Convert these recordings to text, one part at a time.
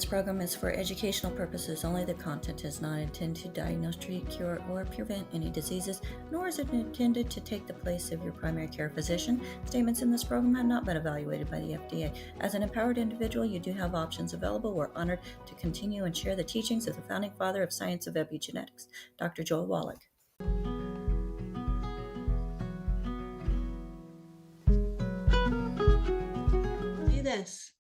This program is for educational purposes only. The content is not intended to diagnose, treat, cure, or prevent any diseases, nor is it intended to take the place of your primary care physician. Statements in this program have not been evaluated by the FDA. As an empowered individual, you do have options available. We're honored to continue and share the teachings of the founding father of science of epigenetics, Dr. Joel Wallach. Do this.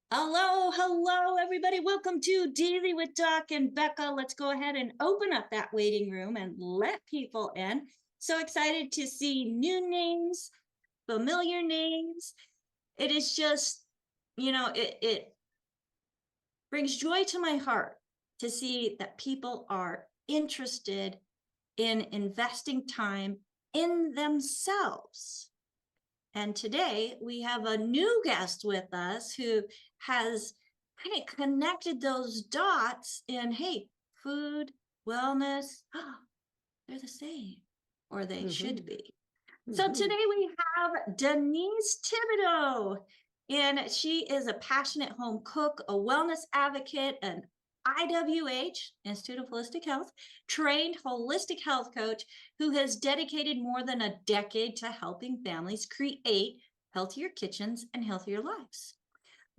Hello, everybody. Welcome to Daily with Doc and Becca. Let's go ahead and open up that waiting room and let people in. So excited to see new names, familiar names. It is just, it brings joy to my heart to see that people are interested in investing time in themselves. And today we have a new guest with us who has kind of connected those dots in, hey, food, wellness, they're the same, or they should be. So today we have Denise Thibodeau, and she is a passionate home cook, a wellness advocate, an IWH, Institute of Holistic Health, trained holistic health coach who has dedicated more than a decade to helping families create healthier kitchens and healthier lives.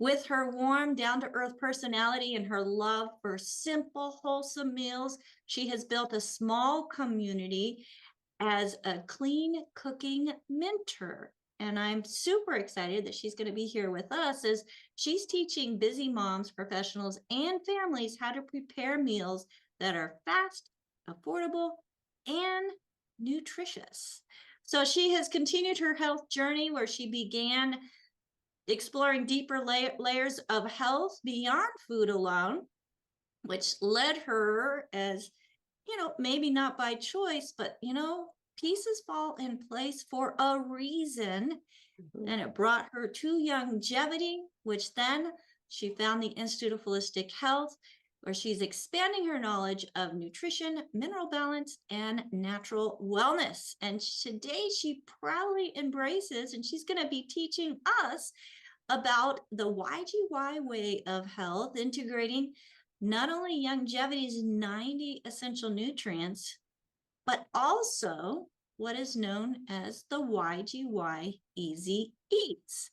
With her warm, down-to-earth personality and her love for simple, wholesome meals, she has built a small community as a clean cooking mentor. And I'm super excited that she's going to be here with us as she's teaching busy moms, professionals, and families how to prepare meals that are fast, affordable, and nutritious. So she has continued her health journey where she began exploring deeper layers of health beyond food alone, which led her, as maybe not by choice, but pieces fall in place for a reason. And it brought her to Youngevity, which then she found the Institute of Holistic Health, where she's expanding her knowledge of nutrition, mineral balance, and natural wellness. And today she proudly embraces, and she's going to be teaching us about the YGY way of health, integrating not only Youngevity's 90 essential nutrients, but also what is known as the YGY Easy Eats.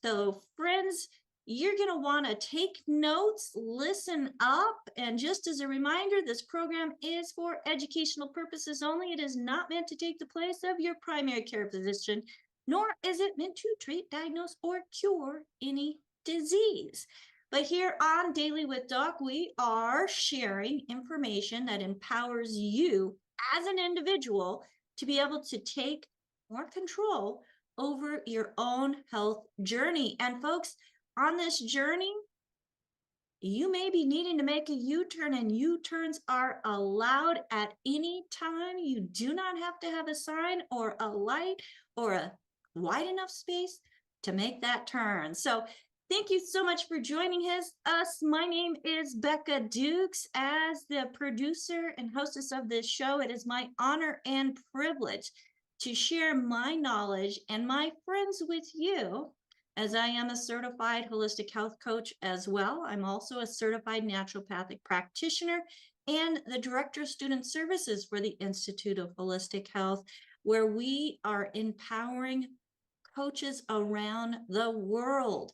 So friends, you're going to want to take notes, listen up, and just as a reminder, this program is for educational purposes only. It is not meant to take the place of your primary care physician, nor is it meant to treat, diagnose, or cure any disease. But here on Daily with Doc, we are sharing information that empowers you as an individual to be able to take more control over your own health journey. And folks, on this journey, you may be needing to make a U-turn, and U-turns are allowed at any time. You do not have to have a sign or a light or a wide enough space to make that turn. So thank you so much for joining us. My name is Becca Dukes. As the producer and hostess of this show, it is my honor and privilege to share my knowledge and my friends with you, as I am a certified holistic health coach as well. I'm also a certified naturopathic practitioner and the director of student services for the Institute of Holistic Health, where we are empowering coaches around the world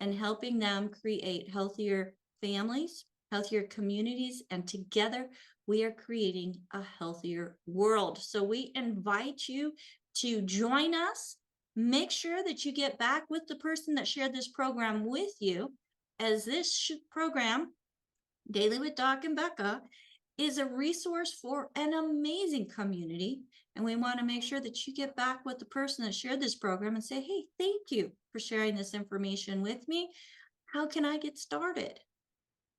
and helping them create healthier families, healthier communities, and together we are creating a healthier world. So we invite you to join us. Make sure that you get back with the person that shared this program with you, as this program, Daily with Doc and Becca, is a resource for an amazing community. And we want to make sure that you get back with the person that shared this program and say, hey, thank you for sharing this information with me. How can I get started?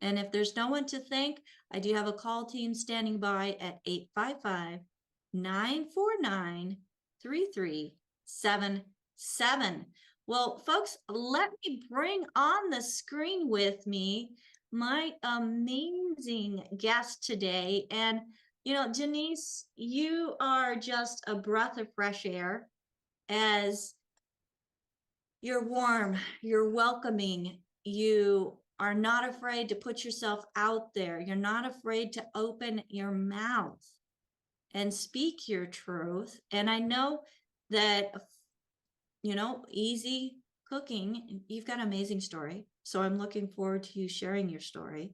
And if there's no one to thank, I do have a call team standing by at 855-949-3377. Well, folks, let me bring on the screen with me my amazing guest today. And, Denise, you are just a breath of fresh air, as you're warm, you're welcoming, you are not afraid to put yourself out there. You're not afraid to open your mouth and speak your truth. And I know that, easy cooking, you've got an amazing story. So I'm looking forward to you sharing your story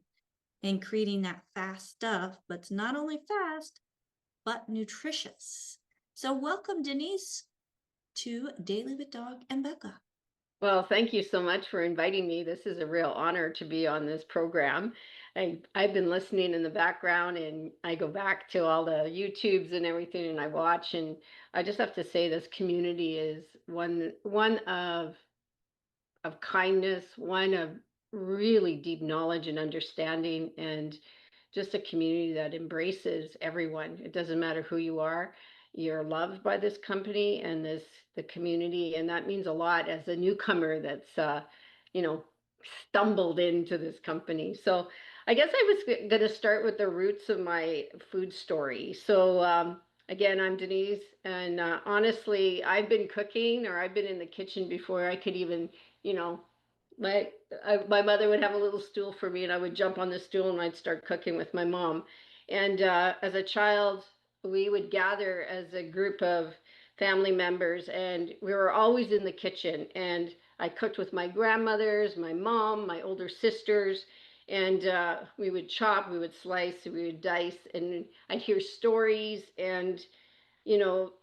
and creating that fast stuff, but it's not only fast, but nutritious. So welcome, Denise, to Daily with Dog and Becca. Well, thank you so much for inviting me. This is a real honor to be on this program. I've been listening in the background, and I go back to all the YouTubes and everything, and I watch, and I just have to say this community is one of kindness, one of really deep knowledge and understanding, and just a community that embraces everyone. It doesn't matter who you are. You're loved by this company and the community, and that means a lot as a newcomer that's you know stumbled into this company. So I guess I was going to start with the roots of my food story. So again, I'm Denise, and honestly, I've been cooking, or I've been in the kitchen before I could even, you know, my mother would have a little stool for me, and I would jump on the stool and I'd start cooking with my mom. And as a child, we would gather as a group of family members, and we were always in the kitchen. And I cooked with my grandmothers, my mom, my older sisters, and we would chop, we would slice, we would dice, and I'd hear stories. And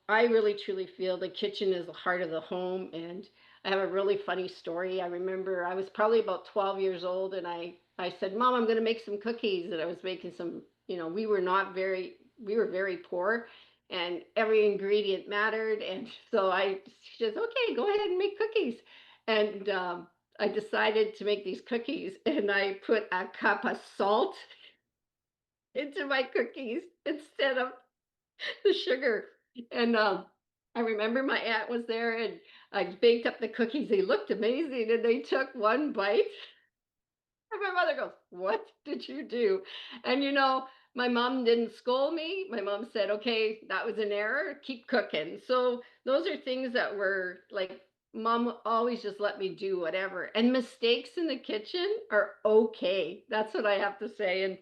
I really truly feel the kitchen is the heart of the home. And I have a really funny story. I remember I was probably about 12 years old, and I said, Mom, I'm going to make some cookies. And I was making some, we were very poor, and every ingredient mattered. And so she says, okay, go ahead and make cookies. And I decided to make these cookies, and I put a cup of salt into my cookies instead of the sugar. And I remember my aunt was there, and I baked up the cookies. They looked amazing, and they took one bite. And my mother goes, what did you do? And my mom didn't scold me. My mom said, okay, that was an error. Keep cooking. So those are things that were like, mom always just let me do whatever. And mistakes in the kitchen are okay. That's what I have to say.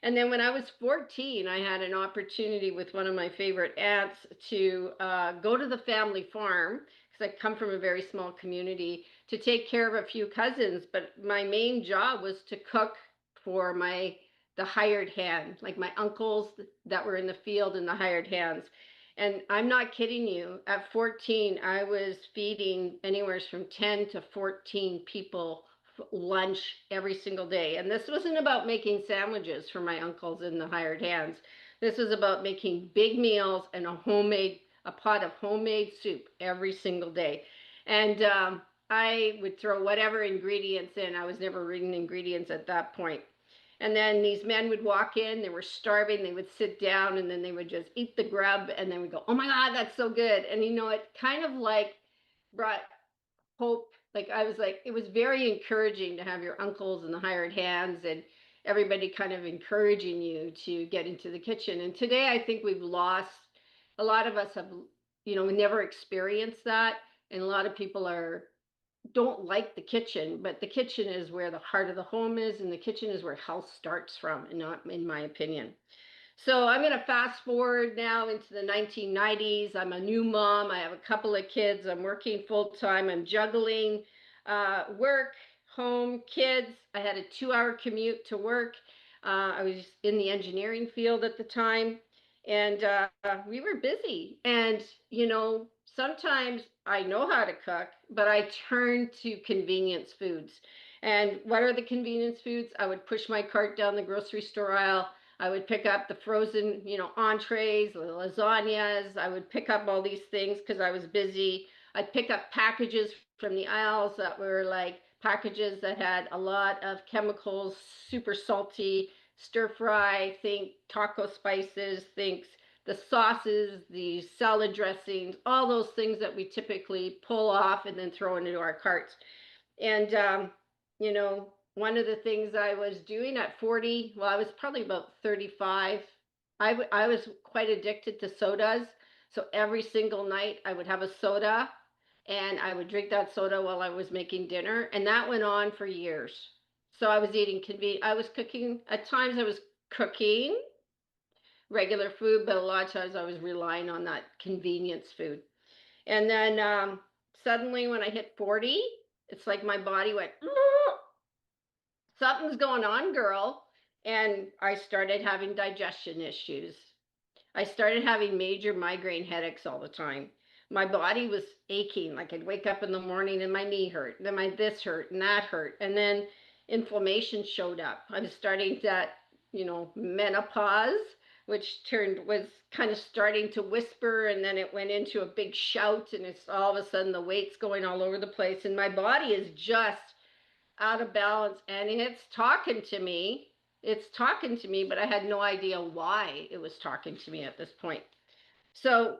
And then when I was 14, I had an opportunity with one of my favorite aunts to go to the family farm, because I come from a very small community, to take care of a few cousins. But my main job was to cook for the hired hand, like my uncles that were in the field and the hired hands. And I'm not kidding you. At 14, I was feeding anywhere from 10 to 14 people lunch every single day. And this wasn't about making sandwiches for my uncles and the hired hands. This was about making big meals and a pot of homemade soup every single day. And I would throw whatever ingredients in. I was never reading ingredients at that point. And then these men would walk in, they were starving, they would sit down, and then they would just eat the grub, and then we'd go, oh my God, that's so good. And it kind of like brought hope. Like I was like, it was very encouraging to have your uncles and the hired hands and everybody kind of encouraging you to get into the kitchen. And today I think we've lost, a lot of us have, never experienced that. And a lot of people don't like the kitchen, but the kitchen is where the heart of the home is, and the kitchen is where health starts from, and not, in my opinion. So I'm going to fast forward now into the 1990s. I'm a new mom. I have a couple of kids. I'm working full time. I'm juggling work, home, kids. I had a 2-hour commute to work. I was in the engineering field at the time, and we were busy. And, sometimes I know how to cook, but I turn to convenience foods. And what are the convenience foods? I would push my cart down the grocery store aisle. I would pick up the frozen, entrees, lasagnas. I would pick up all these things because I was busy. I'd pick up packages from the aisles that were like packages that had a lot of chemicals, super salty, stir fry, think taco spices, think the sauces, the salad dressings, all those things that we typically pull off and then throw into our carts. And, one of the things I was doing at 40, well, I was probably about 35. I was quite addicted to sodas. So every single night I would have a soda, and I would drink that soda while I was making dinner. And that went on for years. So I was eating I was cooking, at times I was cooking regular food, but a lot of times I was relying on that convenience food. And then suddenly when I hit 40, it's like my body went, something's going on, girl. And I started having digestion issues. I started having major migraine headaches all the time. My body was aching. Like I'd wake up in the morning and my knee hurt, then my this hurt and that hurt. And then inflammation showed up. I was starting that, menopause, which was kind of starting to whisper, and then it went into a big shout, and it's all of a sudden the weight's going all over the place, and my body is just out of balance, and it's talking to me. It's talking to me, but I had no idea why it was talking to me at this point. So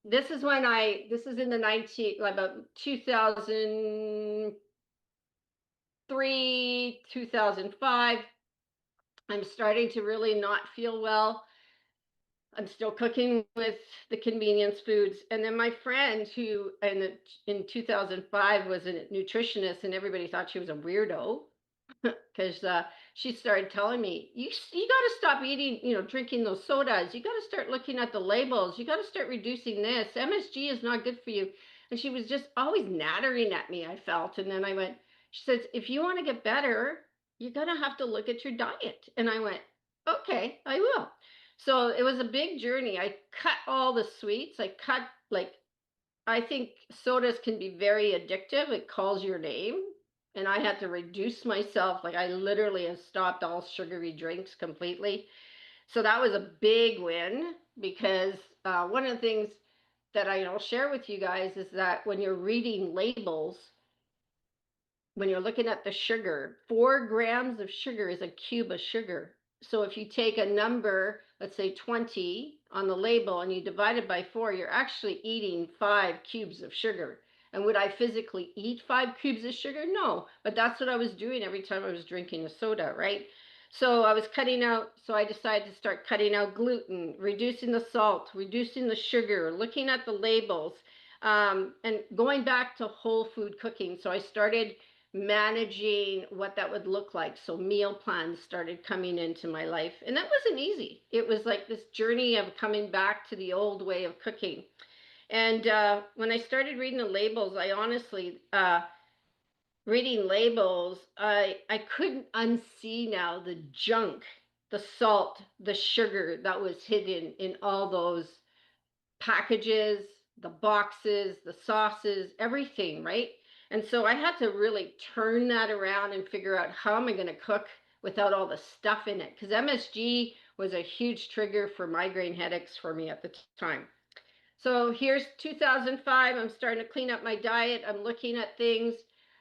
this is in the about 2003, 2005. I'm starting to really not feel well. I'm still cooking with the convenience foods. And then my friend who in 2005 was a nutritionist, and everybody thought she was a weirdo because she started telling me, you got to stop eating, drinking those sodas. You got to start looking at the labels. You got to start reducing this. MSG is not good for you. And she was just always nattering at me, I felt. And then she says, if you want to get better, you're going to have to look at your diet. And I went, okay, I will. So it was a big journey. I cut all the sweets. I think sodas can be very addictive. It calls your name. And I had to reduce myself. Like I literally have stopped all sugary drinks completely. So that was a big win, because one of the things that I'll share with you guys is that when you're reading labels, when you're looking at the sugar, 4 grams of sugar is a cube of sugar. So if you take a number, let's say 20 on the label, and you divide it by 4, you're actually eating 5 cubes of sugar. And would I physically eat 5 cubes of sugar? No, but that's what I was doing every time I was drinking a soda, right? So I decided to start cutting out gluten, reducing the salt, reducing the sugar, looking at the labels, and going back to whole food cooking. So I started managing what that would look like. So meal plans started coming into my life, and that wasn't easy. It was like this journey of coming back to the old way of cooking. And when I started reading the labels, I honestly, reading labels, I couldn't unsee now the junk, the salt, the sugar that was hidden in all those packages, the boxes, the sauces, everything, right? And so I had to really turn that around and figure out, how am I going to cook without all the stuff in it? Because MSG was a huge trigger for migraine headaches for me at the time. So here's 2005. I'm starting to clean up my diet. I'm looking at things,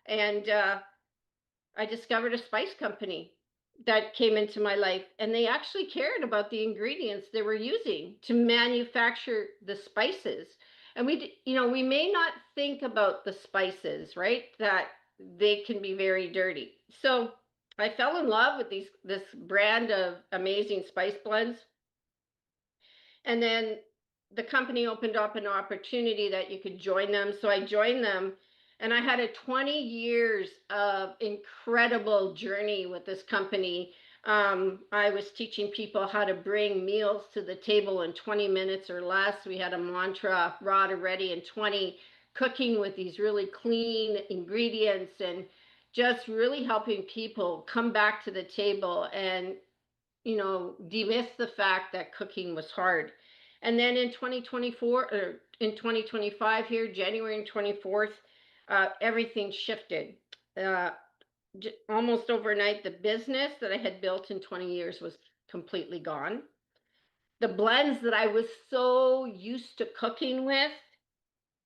and I discovered a spice company that came into my life, and they actually cared about the ingredients they were using to manufacture the spices. And we may not think about the spices, right? That they can be very dirty. So I fell in love with this brand of amazing spice blends. And then the company opened up an opportunity that you could join them. So I joined them, and I had a 20 years of incredible journey with this company. I was teaching people how to bring meals to the table in 20 minutes or less. We had a mantra, raw to ready in 20, cooking with these really clean ingredients, and just really helping people come back to the table and demyth the fact that cooking was hard. And then in 2024, or in 2025 here, January 24th, everything shifted. Almost overnight, the business that I had built in 20 years was completely gone. The blends that I was so used to cooking with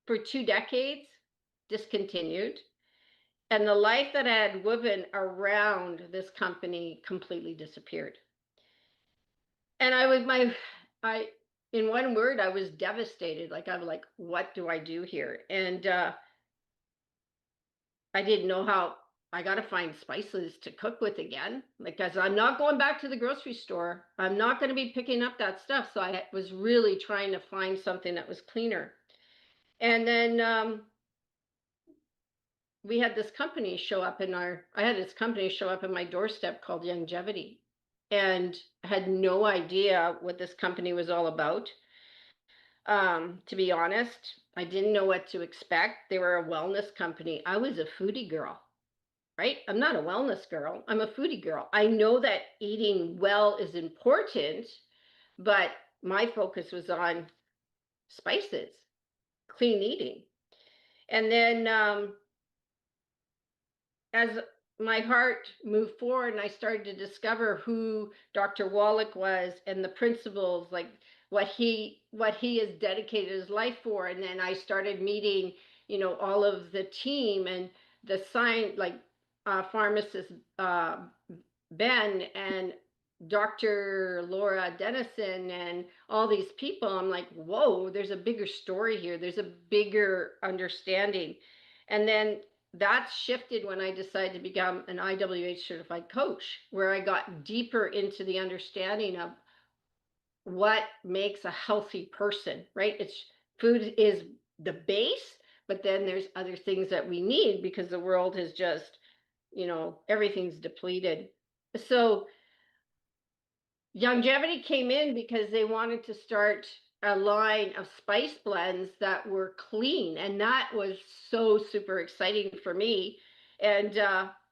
for 2 decades discontinued. And the life that I had woven around this company completely disappeared. And in one word, I was devastated. Like, I'm like, what do I do here? And I didn't know how. I got to find spices to cook with again, because I'm not going back to the grocery store. I'm not going to be picking up that stuff. So I was really trying to find something that was cleaner. And then we had this company show up I had this company show up in my doorstep called Youngevity, and had no idea what this company was all about. To be honest, I didn't know what to expect. They were a wellness company. I was a foodie girl, right? I'm not a wellness girl. I'm a foodie girl. I know that eating well is important, but my focus was on spices, clean eating. And then as my heart moved forward and I started to discover who Dr. Wallach was and the principles, like what he has dedicated his life for. And then I started meeting, all of the team and the science, like pharmacist Ben and Dr. Laura Dennison and all these people. I'm like, whoa, there's a bigger story here. There's a bigger understanding. And then that shifted when I decided to become an IWH certified coach, where I got deeper into the understanding of what makes a healthy person, right? Food is the base, but then there's other things that we need because the world has just, everything's depleted. So Youngevity came in because they wanted to start a line of spice blends that were clean, and that was so super exciting for me. And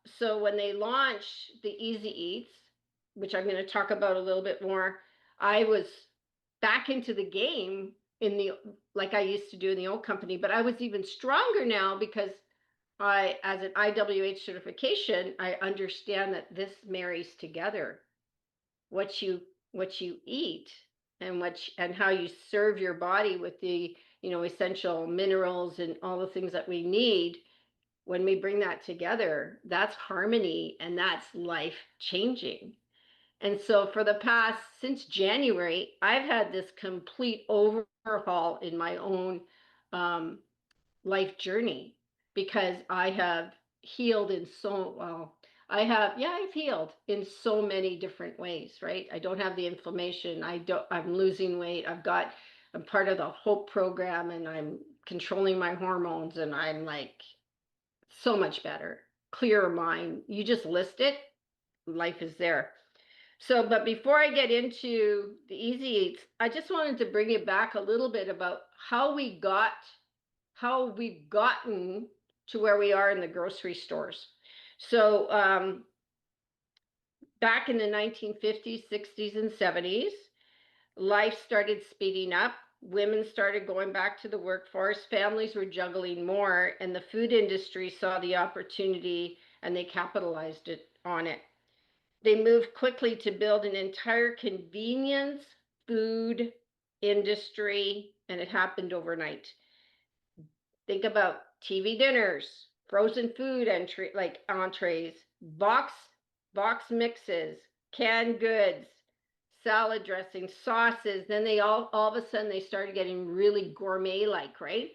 so when they launched the Easy Eats, which I'm going to talk about a little bit more, I was back into the game like I used to do in the old company, but I was even stronger now because as an IWH certification, I understand that this marries together what you eat and how you serve your body with the essential minerals and all the things that we need. When we bring that together, that's harmony, and that's life changing. And so for the past, since January, I've had this complete overhaul in my own life journey, because I have healed in I've healed in so many different ways, right? I don't have the inflammation. I'm losing weight. I'm part of the HOPE program, and I'm controlling my hormones, and I'm like so much better, clearer mind. You just list it, life is there. So, but before I get into the Easy Eats, I just wanted to bring you back a little bit about how we've gotten to where we are in the grocery stores. So back in the 1950s, 60s, and 70s, life started speeding up. Women started going back to the workforce. Families were juggling more, and the food industry saw the opportunity and they capitalized on it. They moved quickly to build an entire convenience food industry, and it happened overnight. Think about TV dinners, frozen food like entrees, box mixes, canned goods, salad dressing, sauces. Then they all of a sudden they started getting really gourmet like, right?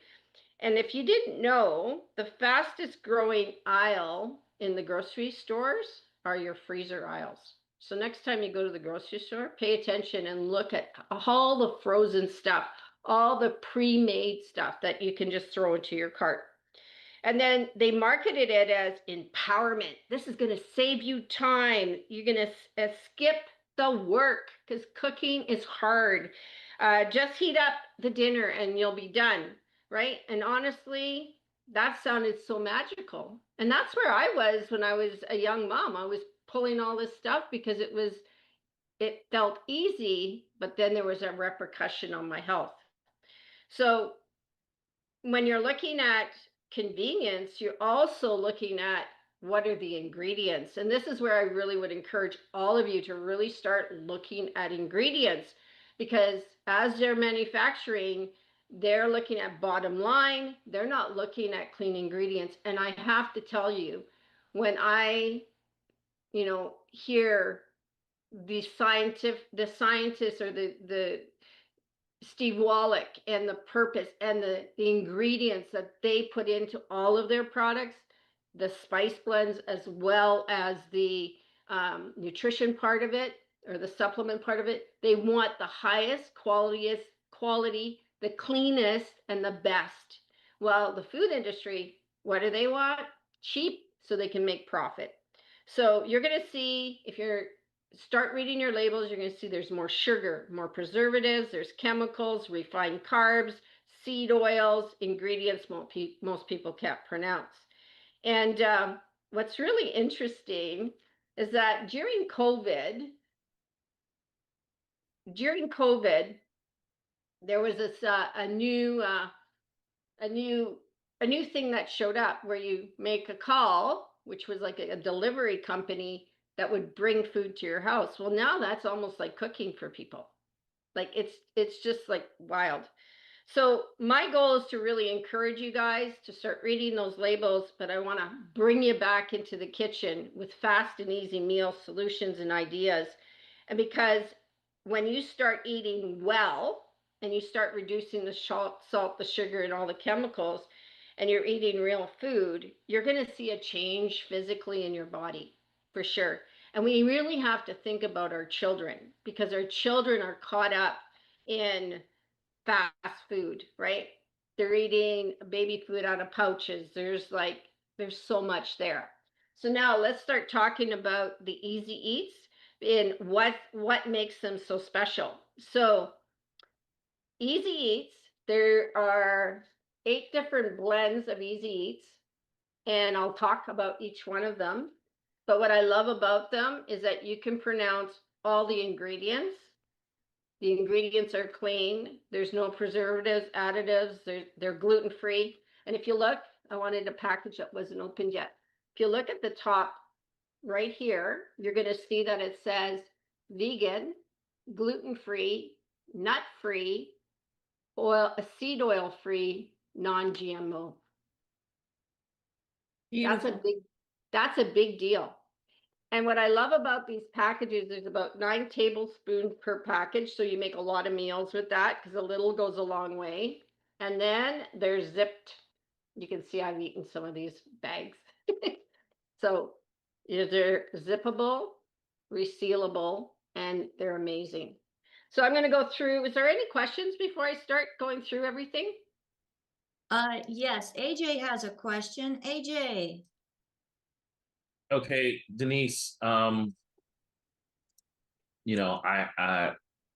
And if you didn't know, the fastest growing aisle in the grocery stores are your freezer aisles. So next time you go to the grocery store, pay attention and look at all the frozen stuff, all the pre-made stuff that you can just throw into your cart. And then they marketed it as empowerment. This is going to save you time. You're going to skip the work because cooking is hard. Just heat up the dinner and you'll be done, right? And honestly, that sounded so magical. And that's where I was when I was a young mom. I was pulling all this stuff because it felt easy, but then there was a repercussion on my health. So when you're looking at convenience, you're also looking at what are the ingredients. And this is where I really would encourage all of you to really start looking at ingredients, because as they're manufacturing, they're looking at bottom line. They're not looking at clean ingredients. And I have to tell you, when I, hear the scientists or the Steve Wallach and the purpose and the ingredients that they put into all of their products, the spice blends, as well as the nutrition part of it or the supplement part of it, they want the highest quality, the cleanest, and the best. Well, the food industry, what do they want? cheap so they can make profit. So you're going to see, if you're start reading your labels, you're going to see there's more sugar, more preservatives, there's chemicals, refined carbs, seed oils, ingredients most people can't pronounce. And what's really interesting is that during COVID, there was this a new thing that showed up where you make a call, which was like a delivery company that would bring food to your house. Well, now that's almost like cooking for people. Like it's just like wild. So my goal is to really encourage you guys to start reading those labels, but I want to bring you back into the kitchen with fast and easy meal solutions and ideas. And because when you start eating well and you start reducing the salt, the sugar, and all the chemicals, and you're eating real food, you're going to see a change physically in your body for sure. And we really have to think about our children, because our children are caught up in fast food, right? They're eating baby food out of pouches. There's so much there. So now let's start talking about the easy eats and what makes them so special. So easy eats, there are 8 different blends of easy eats, and I'll talk about each one of them. But what I love about them is that you can pronounce all the ingredients. The ingredients are clean. There's no preservatives, additives. They're gluten-free. And if you look, I wanted a package that wasn't opened yet. If you look at the top right here, you're going to see that it says vegan, gluten-free, nut-free, seed oil-free, non-GMO. That's a big deal. And what I love about these packages, there's about 9 tablespoons per package. So you make a lot of meals with that, because a little goes a long way. And then they're zipped. You can see I've eaten some of these bags. So they're zippable, resealable, and they're amazing. So I'm going to go through. Is there any questions before I start going through everything? Yes, AJ has a question. AJ. Okay, Denise, how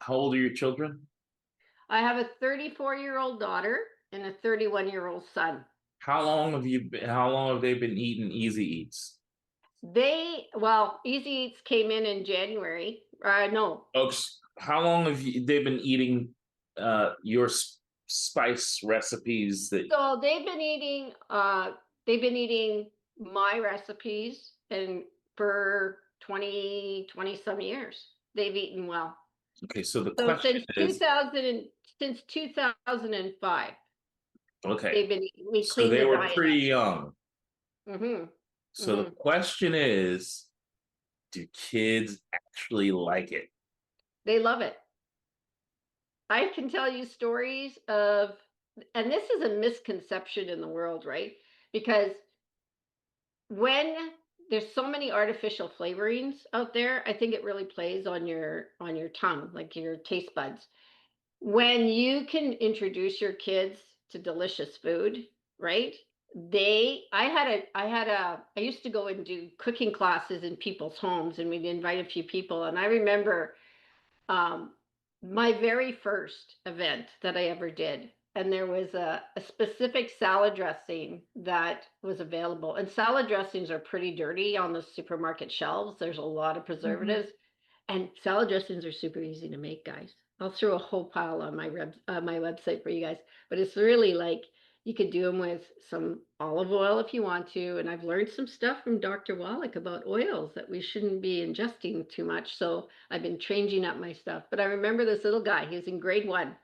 old are your children? I have a 34-year-old daughter and a 31-year-old son. How long have they been eating Easy Eats? Easy Eats came in January. No. Folks, how long have they been eating your spice recipes? So they've been eating my recipes, and for 20 some years they've eaten well. Okay, so the question is since 2005. Okay. We so cleaned they the were diet pretty up. young. Mm-hmm. So the question is, do kids actually like it? They love it. I can tell you stories of, and this is a misconception in the world, right? Because when there's so many artificial flavorings out there, I think it really plays on your tongue, like your taste buds. When you can introduce your kids to delicious food, right? I used to go and do cooking classes in people's homes, and we'd invite a few people. And I remember my very first event that I ever did, and there was a specific salad dressing that was available. And salad dressings are pretty dirty on the supermarket shelves. There's a lot of preservatives, and salad dressings are super easy to make, guys. I'll throw a whole pile on my website for you guys, but it's really like, you could do them with some olive oil if you want to. And I've learned some stuff from Dr. Wallach about oils that we shouldn't be ingesting too much. So I've been changing up my stuff. But I remember this little guy, he was in grade 1.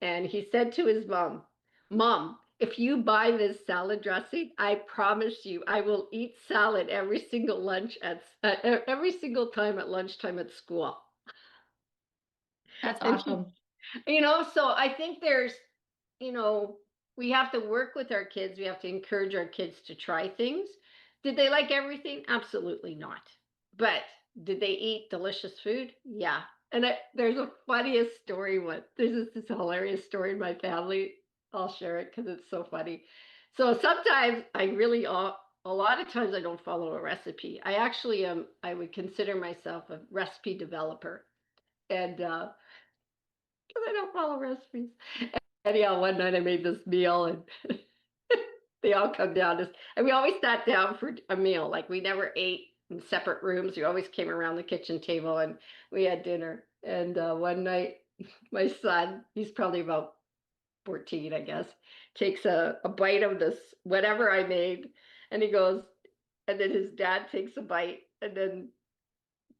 And he said to his mom, "Mom, if you buy this salad dressing, I promise you I will eat salad every single every single time at lunchtime at school." That's And awesome. so I think there's, we have to work with our kids. We have to encourage our kids to try things. Did they like everything? Absolutely not. But did they eat delicious food? Yeah. And there's a funniest story. There's this hilarious story in my family. I'll share it because it's so funny. So sometimes I really a lot of times I don't follow a recipe. I actually I would consider myself a recipe developer. And because I don't follow recipes. Anyhow, one night I made this meal and they all come down and we always sat down for a meal. Like we never ate in separate rooms. We always came around the kitchen table and we had dinner. And one night, my son, he's probably about 14, I guess, takes a bite of this, whatever I made. And he goes, and then his dad takes a bite. And then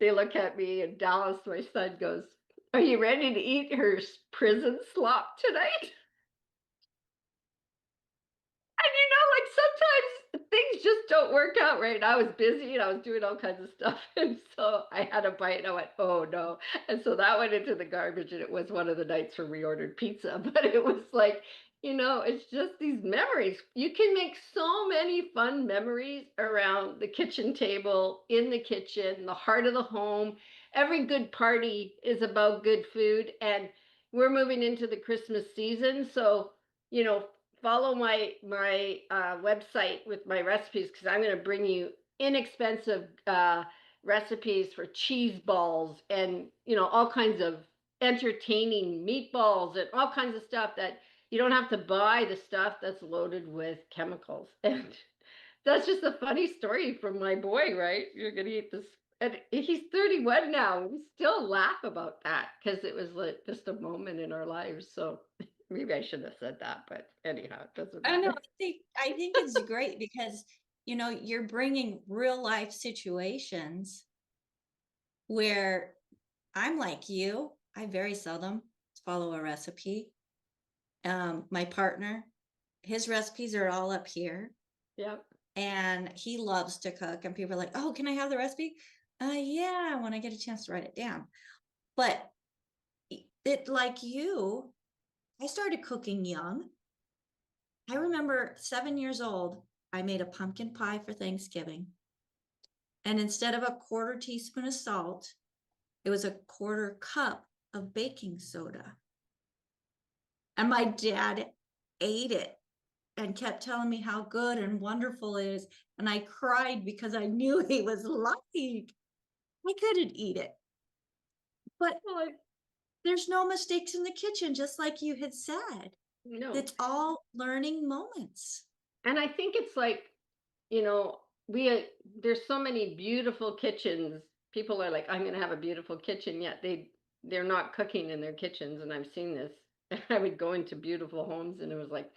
they look at me and Dallas, my son, goes, "Are you ready to eat her prison slop tonight?" And like sometimes things just don't work out right. I was busy and I was doing all kinds of stuff. And so I had a bite and I went, "Oh no." And so that went into the garbage. And it was one of the nights where we ordered pizza. But it was like, it's just these memories. You can make so many fun memories around the kitchen table, in the kitchen, the heart of the home. Every good party is about good food. And we're moving into the Christmas season. So, follow my website with my recipes, because I'm going to bring you inexpensive recipes for cheese balls and all kinds of entertaining meatballs and all kinds of stuff that you don't have to buy the stuff that's loaded with chemicals. And that's just a funny story from my boy, right? You're going to eat this. And he's 31 now. We still laugh about that because it was like just a moment in our lives. So maybe I shouldn't have said that, but anyhow, it doesn't I matter. know. I think it's great because, you're bringing real life situations where I'm like you. I very seldom follow a recipe. My partner, his recipes are all up here. Yep. And he loves to cook. And people are like, "Oh, can I have the recipe?" Yeah, when I get a chance to write it down. But it, like you, I started cooking young. I remember 7 years old, I made a pumpkin pie for Thanksgiving. And instead of a quarter teaspoon of salt, it was a quarter cup of baking soda. And my dad ate it and kept telling me how good and wonderful it is. And I cried because I knew he was lying. I couldn't eat it. But there's no mistakes in the kitchen, just like you had said. No. It's all learning moments. And I think it's like, there's so many beautiful kitchens. People are like, "I'm going to have a beautiful kitchen," yet they're not cooking in their kitchens. And I've seen this. I would go into beautiful homes and it was like,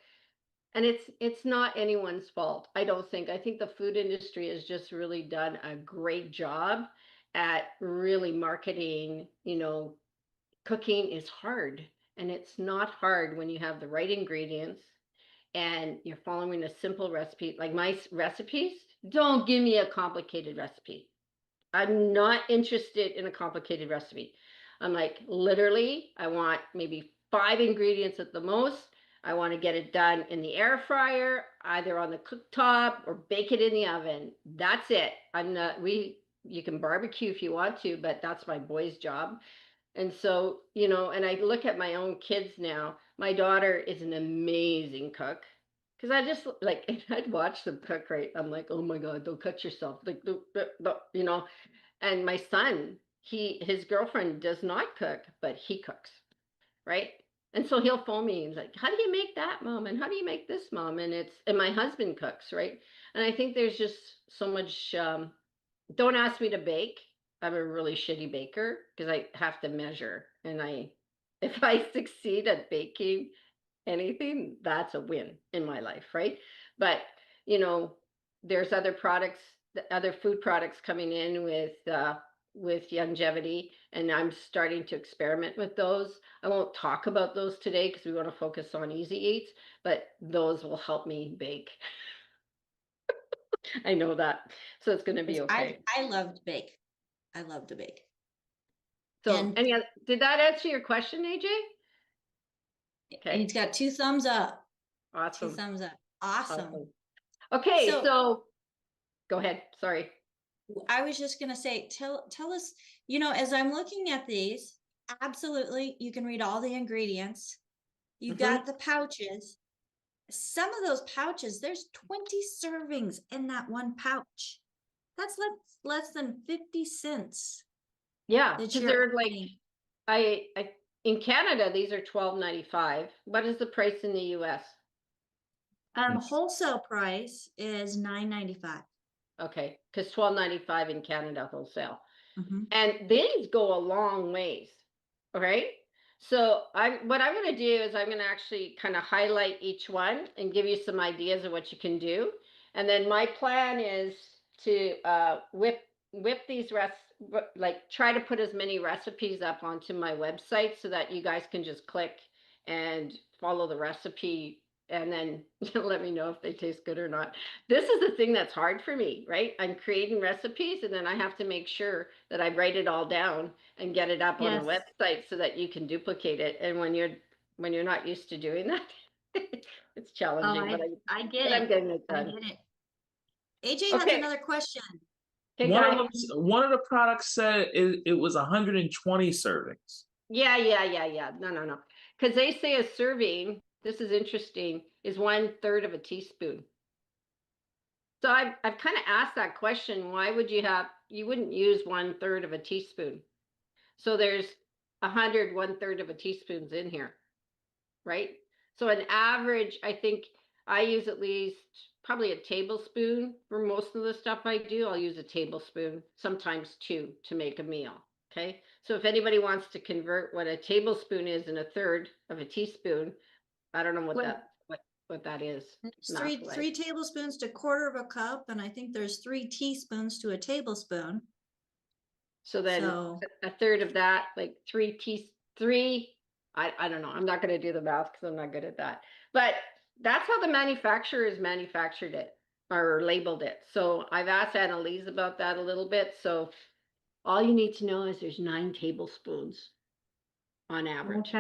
and it's not anyone's fault. I don't think. I think the food industry has just really done a great job at really marketing. Cooking is hard, and it's not hard when you have the right ingredients and you're following a simple recipe. Like my recipes, don't give me a complicated recipe. I'm not interested in a complicated recipe. I'm like, literally, I want maybe 5 ingredients at the most. I want to get it done in the air fryer, either on the cooktop or bake it in the oven. That's it. You can barbecue if you want to, but that's my boy's job. And so, and I look at my own kids now. My daughter is an amazing cook. Because I just like, I'd watch them cook, right? I'm like, "Oh my God, don't cut yourself." Like, and my son, his girlfriend does not cook, but he cooks, right? And so he'll phone me and he's like, "How do you make that, Mom? And how do you make this, Mom?" And my husband cooks, right? And I think there's just so much, don't ask me to bake. I'm a really shitty baker because I have to measure. And if I succeed at baking anything, that's a win in my life, right? But, there's other food products coming in with Youngevity, and I'm starting to experiment with those. I won't talk about those today because we want to focus on Easy Eats, but those will help me bake. I know that. So it's going to be okay. I love to bake. I love to bake. So did that answer your question, AJ? Okay. And it's got 2 thumbs up. Awesome. 2 thumbs up. Awesome. Okay, so go ahead. Sorry. I was just going to say, tell us, as I'm looking at these, absolutely, you can read all the ingredients. You got the pouches. some of those pouches, there's 20 servings in that one pouch. That's less than 50 cents. Yeah, That because you're they're like, adding. I in Canada, these are $12.95. What is the price in the US? Wholesale price is $9.95. Okay, because $12.95 in Canada wholesale. Mhm. And these go a long ways. All right. So what I'm going to do is I'm going to actually kind of highlight each one and give you some ideas of what you can do. And then my plan is to whip these like try to put as many recipes up onto my website so that you guys can just click and follow the recipe and then let me know if they taste good or not. This is the thing that's hard for me, right? I'm creating recipes and then I have to make sure that I write it all down and get it up on the Yes. website so that you can duplicate it. And when you're not used to doing that, it's challenging, but I get but I'm it. getting it I done. get it. AJ has Okay. another question. Okay, One of guys. them, one of the products said it was 120 servings. Yeah. No. Because they say a serving, this is interesting, is 1/3 of a teaspoon. So I've kind of asked that question. Why would you wouldn't use 1/3 of a teaspoon? So there's 1/3 of a teaspoons in here, right? So an average, I think I use at least probably a tablespoon for most of the stuff I do. I'll use a tablespoon, sometimes two to make a meal. Okay. So if anybody wants to convert what a tablespoon is in 1/3 of a teaspoon, I don't know what that is. It's three tablespoons to 1/4 of a cup, and I think there's 3 teaspoons to a tablespoon. So then 1/3 of that, like I don't know. I'm not going to do the math because I'm not good at that. But that's how the manufacturers manufactured it or labeled it. So I've asked Annalise about that a little bit. So all you need to know is there's 9 tablespoons on average.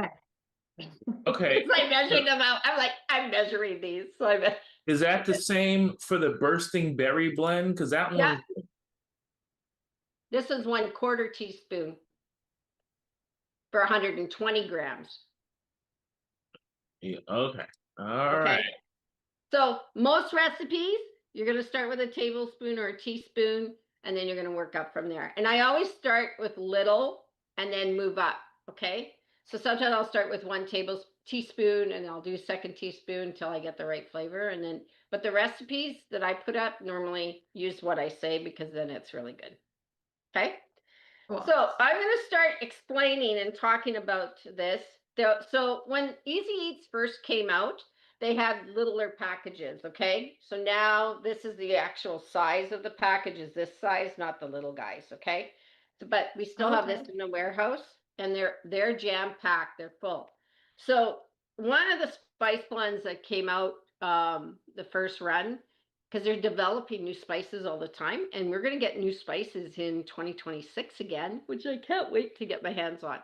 Okay. It's like measuring them out. I'm measuring these. So Is that the same for the bursting berry blend? Because that yeah. one. This is 1/4 teaspoon for 120 grams. Yeah, okay. All Okay. right. So most recipes, you're going to start with a tablespoon or a teaspoon, and then you're going to work up from there. And I always start with little and then move up. Okay. So sometimes I'll start with 1 teaspoon and I'll do 2nd teaspoon until I get the right flavor. And then, but the recipes that I put up normally use what I say because then it's really good. Okay. Cool. So I'm going to start explaining and talking about this. So when Easy Eats first came out, they had littler packages, okay? So now this is the actual size of the packages, this size, not the little guys, okay? So, but we still have this in the warehouse and they're jam-packed, they're full. So one of the spice blends that came out the first run, because they're developing new spices all the time, and we're going to get new spices in 2026 again, which I can't wait to get my hands on.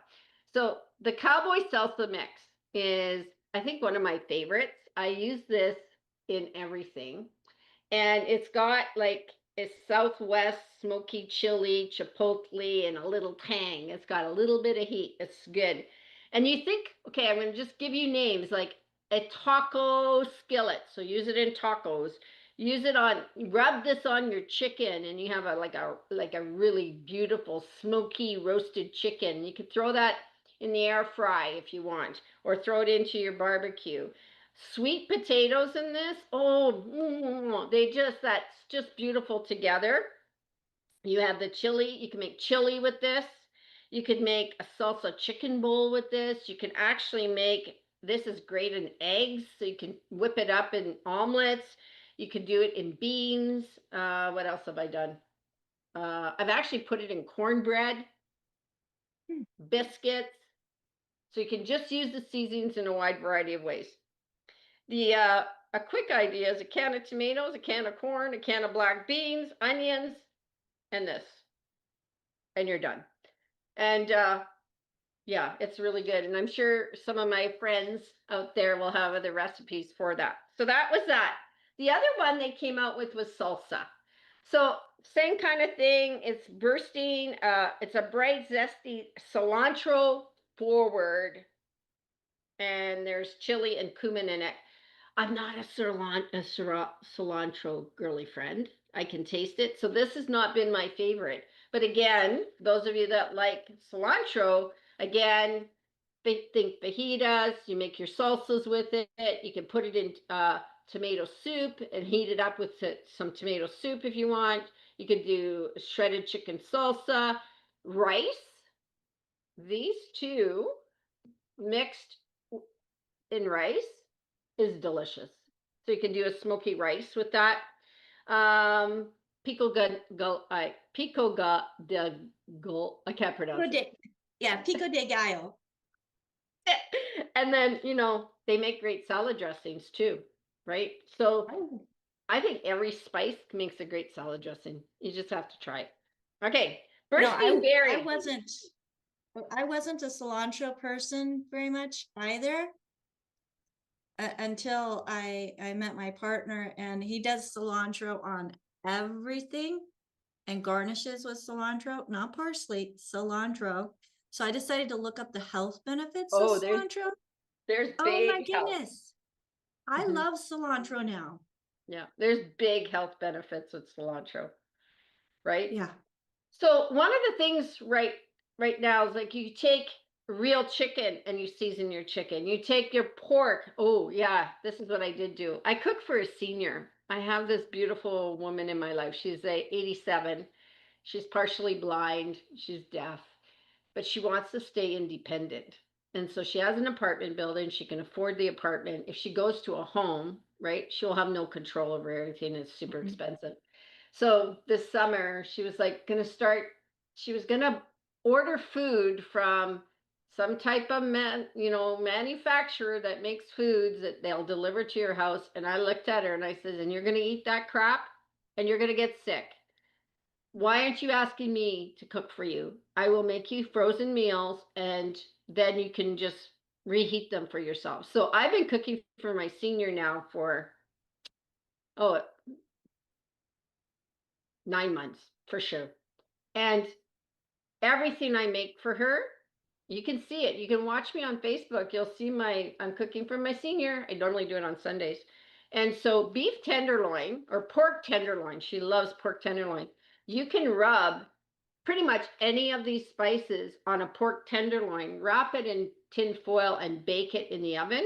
So the Cowboy Salsa mix is, I think, one of my favorites. I use this in everything, and it's got like a Southwest smoky chili, chipotle, and a little tang. It's got a little bit of heat. It's good. And you think, okay, I'm going to just give you names like a taco skillet. So use it in tacos. Use it on, rub this on your chicken, and you have like a really beautiful smoky roasted chicken. You could throw that in the air fry if you want, or throw it into your barbecue. Sweet potatoes in this, that's just beautiful together. You have the chili, you can make chili with this. You could make a salsa chicken bowl with this. You can actually make, this is great in eggs, so you can whip it up in omelets. You could do it in beans. What else have I done? I've actually put it in cornbread, biscuits. So you can just use the seasonings in a wide variety of ways. A quick idea is a can of tomatoes, a can of corn, a can of black beans, onions, and this. And you're done. And yeah, it's really good. And I'm sure some of my friends out there will have other recipes for that. So that was that. The other one they came out with was salsa. So same kind of thing. It's bursting. It's a bright, zesty cilantro forward. And there's chili and cumin in it. I'm not a cilantro girly friend. I can taste it. So this has not been my favorite. But again, those of you that like cilantro, again, think fajitas, you make your salsas with it. You can put it in tomato soup and heat it up with some tomato soup if you want. You could do shredded chicken salsa, rice. These two mixed in rice is delicious. So you can do a smoky rice with that. I can't pronounce it. Pico de gallo. And then, they make great salad dressings too, right? So I think every spice makes a great salad dressing. You just have to try it. Okay, bursting berry. I wasn't a cilantro person very much either until I met my partner, and he does cilantro on everything and garnishes with cilantro, not parsley, cilantro. So I decided to look up the health benefits of cilantro. There's oh my big health. goodness. I love cilantro now. Yeah, there's big health benefits with cilantro, right? Yeah. So one of the things right now is like you take real chicken and you season your chicken. You take your pork. Oh yeah, this is what I did do. I cook for a senior. I have this beautiful woman in my life. She's 87. She's partially blind. She's deaf, but she wants to stay independent. And so she has an apartment building. She can afford the apartment. If she goes to a home, right, she'll have no control over everything. It's super expensive. So this summer, she was like she was going to order food from some type of manufacturer that makes foods that they'll deliver to your house. And I looked at her and I said, and you're going to eat that crap and you're going to get sick. Why aren't you asking me to cook for you? I will make you frozen meals and then you can just reheat them for yourself. So I've been cooking for my senior now for 9 months for sure. And everything I make for her, you can see it. You can watch me on Facebook. You'll see I'm cooking for my senior. I normally do it on Sundays. And so beef tenderloin or pork tenderloin, she loves pork tenderloin. You can rub pretty much any of these spices on a pork tenderloin, wrap it in tin foil and bake it in the oven,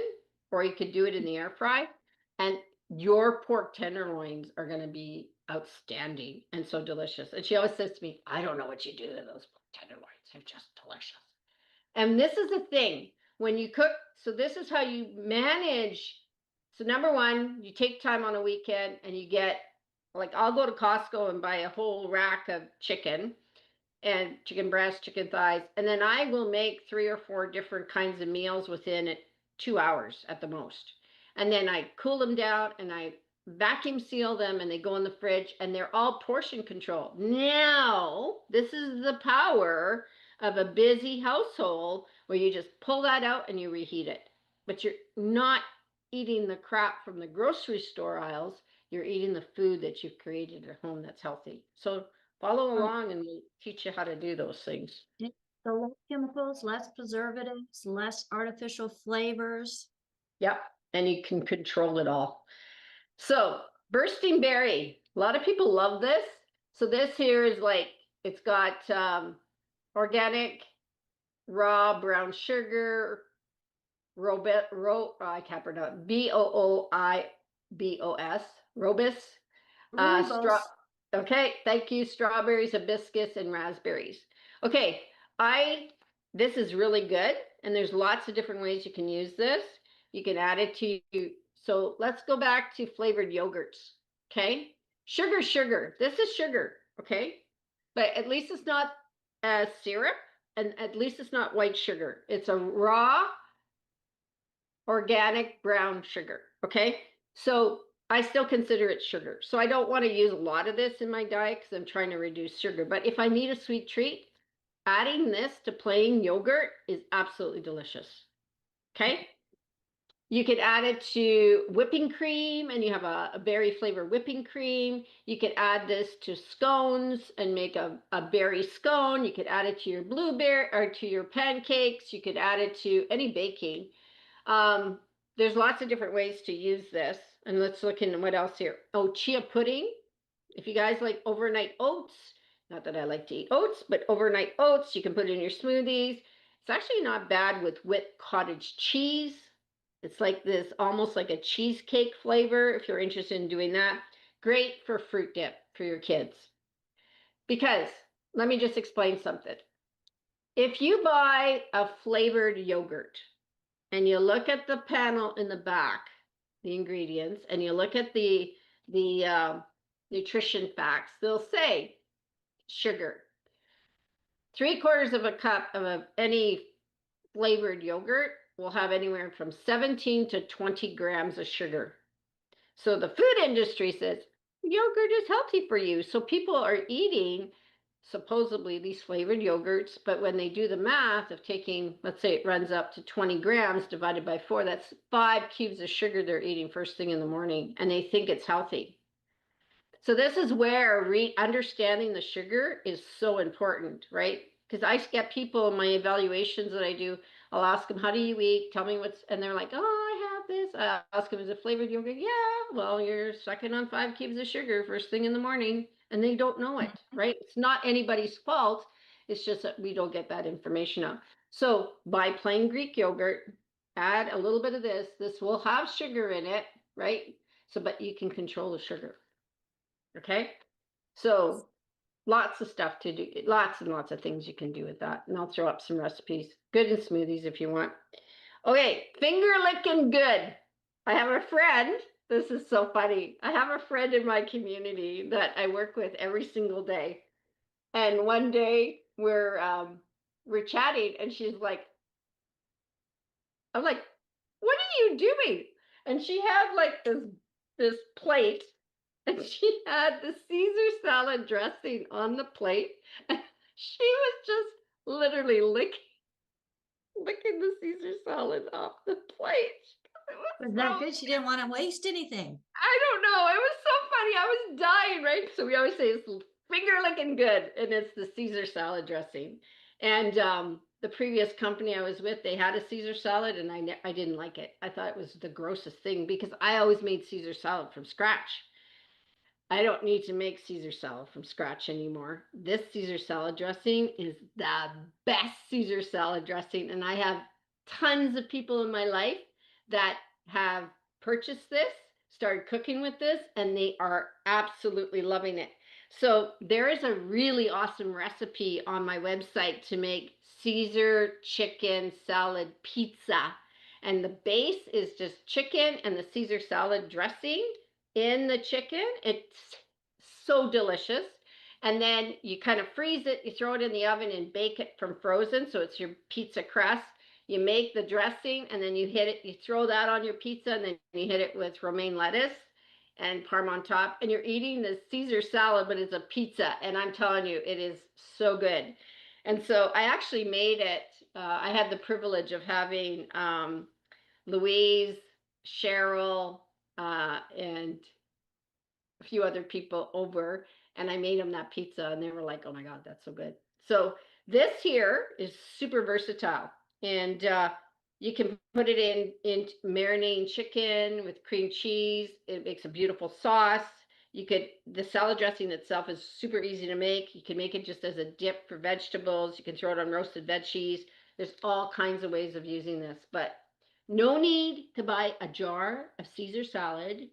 or you could do it in the air fry. And your pork tenderloins are going to be outstanding and so delicious. And she always says to me, I don't know what you do to those pork tenderloins. They're just delicious. And this is the thing when you cook. So this is how you manage. So number one, you take time on a weekend and you get, like, I'll go to Costco and buy a whole rack of chicken and chicken breast, chicken thighs. And then I will make 3 or 4 different kinds of meals within 2 hours at the most. And then I cool them down and I vacuum seal them and they go in the fridge and they're all portion control. Now, this is the power of a busy household where you just pull that out and you reheat it. But you're not eating the crap from the grocery store aisles. You're eating the food that you've created at home that's healthy. So follow along and we'll teach you how to do those things. So less chemicals, less preservatives, less artificial flavors. Yep. And you can control it all. So bursting berry. A lot of people love this. So this here is like, it's got organic raw brown sugar, I can't pronounce, BOOIBOS, Robus. Okay, thank you. Strawberries, hibiscus, and raspberries. Okay, this is really good, and there's lots of different ways you can use this. You can add it to, so let's go back to flavored yogurts. Okay, sugar. This is sugar. Okay, but at least it's not syrup, and at least it's not white sugar. It's a raw organic brown sugar. Okay, so I still consider it sugar. So I don't want to use a lot of this in my diet because I'm trying to reduce sugar. But if I need a sweet treat, adding this to plain yogurt is absolutely delicious. Okay, you could add it to whipping cream and you have a berry flavored whipping cream. You could add this to scones and make a berry scone. You could add it to your blueberry or to your pancakes. You could add it to any baking. there's lots of different ways to use this. And let's look in what else here. Oh, chia pudding. If you guys like overnight oats, not that I like to eat oats, but overnight oats, you can put in your smoothies. It's actually not bad with whipped cottage cheese. It's like this, almost like a cheesecake flavor, if you're interested in doing that. Great for fruit dip for your kids. Because, let me just explain something. If you buy a flavored yogurt and you look at the panel in the back, the ingredients, and you look at the nutrition facts, they'll say sugar. 3/4 of a cup of any flavored yogurt will have anywhere from 17 to 20 grams of sugar. So the food industry says yogurt is healthy for you. So people are eating supposedly these flavored yogurts, but when they do the math of taking, let's say it runs up to 20 grams divided by 4, that's 5 cubes of sugar they're eating first thing in the morning, and they think it's healthy. So this is where understanding the sugar is so important, right? Because I get people in my evaluations that I do, I'll ask them, how do you eat? Tell me what's, and they're like, oh, I have this. I ask them, is it flavored yogurt? Yeah, well, you're sucking on 5 cubes of sugar first thing in the morning, and they don't know it, right? It's not anybody's fault. It's just that we don't get that information out. So buy plain Greek yogurt, add a little bit of this. This will have sugar in it, right? So, but you can control the sugar. Okay, so lots of stuff to do, lots and lots of things you can do with that. And I'll throw up some recipes, good in smoothies if you want. Okay, finger licking good. I have a friend, this is so funny. I have a friend in my community that I work with every single day. And one day we're chatting and she's like, I'm like, what are you doing? And she had like this plate. And she had the Caesar salad dressing on the plate. And she was just literally licking the Caesar salad off the plate. Was that good? She didn't want to waste anything. I don't know. It was so funny. I was dying, right? So we always say it's finger licking good. And it's the Caesar salad dressing. And the previous company I was with, they had a Caesar salad and I didn't like it. I thought it was the grossest thing because I always made Caesar salad from scratch. I don't need to make Caesar salad from scratch anymore. This Caesar salad dressing is the best Caesar salad dressing. And I have tons of people in my life that have purchased this, started cooking with this, and they are absolutely loving it. So there is a really awesome recipe on my website to make Caesar chicken salad pizza. And the base is just chicken and the Caesar salad dressing in the chicken. It's so delicious. And then you kind of freeze it, you throw it in the oven and bake it from frozen. So it's your pizza crust. You make the dressing and then you hit it, you throw that on your pizza and then you hit it with romaine lettuce and parm on top. And you're eating the Caesar salad, but it's a pizza. And I'm telling you, it is so good. And so I actually made it. I had the privilege of having Louise, Cheryl, and a few other people over, and I made them that pizza and they were like, oh my God, that's so good. So this here is super versatile, and you can put it in marinating chicken with cream cheese. It makes a beautiful sauce. You could, the salad dressing itself is super easy to make. You can make it just as a dip for vegetables. You can throw it on roasted veggies. There's all kinds of ways of using this, but no need to buy a jar of Caesar salad